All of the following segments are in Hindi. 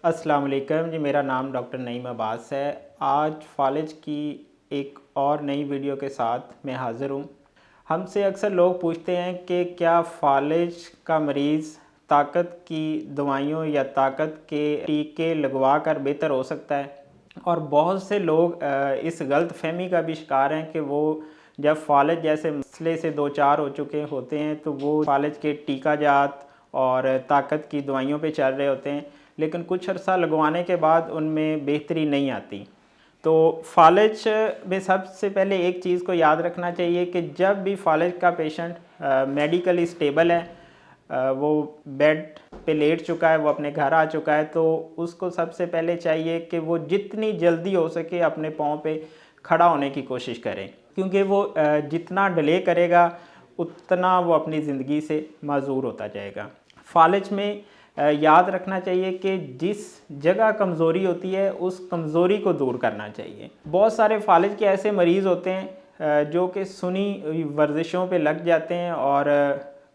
अस्सलाम वालेकुम जी। मेरा नाम डॉक्टर नईम अब्बास है। आज फालिज की एक और नई वीडियो के साथ मैं हाज़िर हूँ। हमसे अक्सर लोग पूछते हैं कि क्या फालिज का मरीज़ ताकत की दवाइयों या ताकत के टीके लगवा कर बेहतर हो सकता है। और बहुत से लोग इस गलत फहमी का भी शिकार हैं कि वो जब फालिज जैसे मसले से दो चार हो चुके होते हैं तो वो फालिज के टीका जात और ताकत की दवाइयों पे चल रहे होते हैं, लेकिन कुछ अर्सा लगवाने के बाद उनमें बेहतरी नहीं आती। तो फालिज में सबसे पहले एक चीज़ को याद रखना चाहिए कि जब भी फालिज का पेशेंट मेडिकली स्टेबल है, वो बेड पे लेट चुका है, वो अपने घर आ चुका है, तो उसको सबसे पहले चाहिए कि वो जितनी जल्दी हो सके अपने पाँव पे खड़ा होने की कोशिश करें, क्योंकि वो जितना डिले करेगा उतना वो अपनी ज़िंदगी से माज़ूर होता जाएगा। फालिज में याद रखना चाहिए कि जिस जगह कमज़ोरी होती है उस कमज़ोरी को दूर करना चाहिए। बहुत सारे फालिज के ऐसे मरीज़ होते हैं जो कि सुनी वर्जिशों पे लग जाते हैं और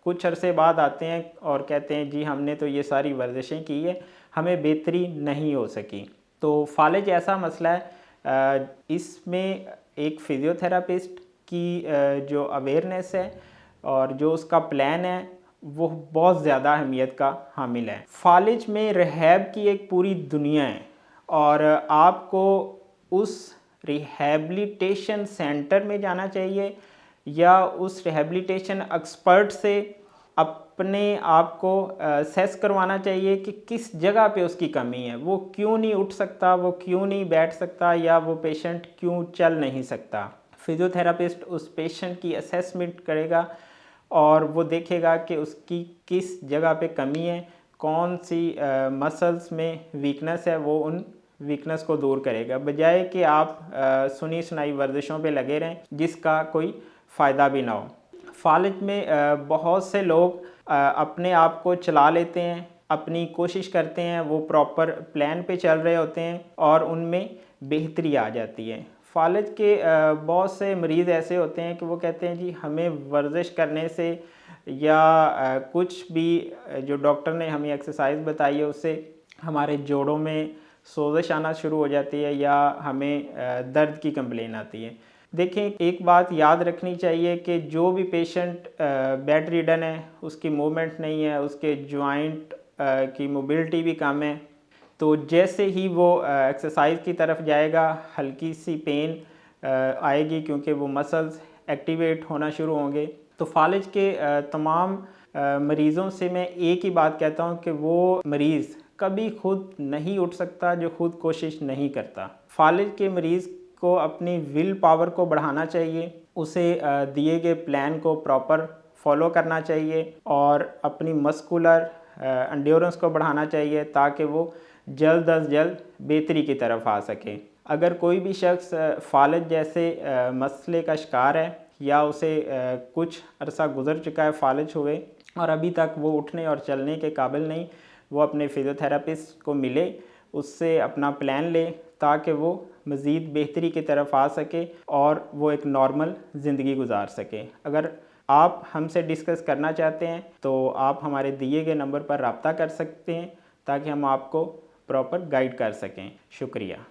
कुछ अरसे बाद आते हैं और कहते हैं जी हमने तो ये सारी वर्जिशें की है, हमें बेहतरी नहीं हो सकी। तो फालिज ऐसा मसला है, इसमें एक फ़िज़ियोथेरापिस्ट की जो अवेयरनेस है और जो उसका प्लान है वो बहुत ज़्यादा अहमियत का हामिल है। फालिज में रिहैब की एक पूरी दुनिया है और आपको उस रिहैबिलिटेशन सेंटर में जाना चाहिए या उस रिहैबिलिटेशन एक्सपर्ट से अपने आप को असेस करवाना चाहिए कि किस जगह पे उसकी कमी है, वो क्यों नहीं उठ सकता, वो क्यों नहीं बैठ सकता, या वो पेशेंट क्यों चल नहीं सकता। फिजियोथेरापिस्ट उस पेशेंट की असेसमेंट करेगा और वो देखेगा कि उसकी किस जगह पे कमी है, कौन सी मसल्स में वीकनेस है, वो उन वीकनेस को दूर करेगा, बजाय कि आप सुनी सुनाई वर्जिशों पे लगे रहें जिसका कोई फ़ायदा भी ना हो। फालिज में बहुत से लोग अपने आप को चला लेते हैं, अपनी कोशिश करते हैं, वो प्रॉपर प्लान पे चल रहे होते हैं और उनमें बेहतरी आ जाती है। फालिज के बहुत से मरीज़ ऐसे होते हैं कि वो कहते हैं जी हमें वर्जिश करने से या कुछ भी जो डॉक्टर ने हमें एक्सरसाइज बताई है उससे हमारे जोड़ों में सोजिश आना शुरू हो जाती है या हमें दर्द की कंप्लेन आती है। देखें, एक बात याद रखनी चाहिए कि जो भी पेशेंट बेड रिडन है, उसकी मूवमेंट नहीं है, उसके जॉइंट की मोबिलिटी भी कम है, तो जैसे ही वो एक्सरसाइज की तरफ जाएगा हल्की सी पेन आएगी क्योंकि वो मसल्स एक्टिवेट होना शुरू होंगे। तो फालिज के तमाम मरीज़ों से मैं एक ही बात कहता हूँ कि वो मरीज़ कभी खुद नहीं उठ सकता जो खुद कोशिश नहीं करता। फालिज के मरीज़ को अपनी विल पावर को बढ़ाना चाहिए, उसे दिए गए प्लान को प्रॉपर फॉलो करना चाहिए और अपनी मस्कुलर एंड्योरेंस को बढ़ाना चाहिए ताकि वो जल्द अज जल्द बेहतरी की तरफ आ सके। अगर कोई भी शख्स फालिज जैसे मसले का शिकार है या उसे कुछ अरसा गुजर चुका है फालिज हुए और अभी तक वो उठने और चलने के काबिल नहीं, वो अपने फिजियोथेरापिस्ट को मिले, उससे अपना प्लान ले ताकि वो मज़ीद बेहतरी की तरफ आ सके और वो एक नॉर्मल ज़िंदगी गुजार सके। अगर आप हमसे डिस्कस करना चाहते हैं तो आप हमारे दिए गए नंबर पर रब्ता कर सकते हैं ताकि हम आपको प्रॉपर गाइड कर सकें। शुक्रिया।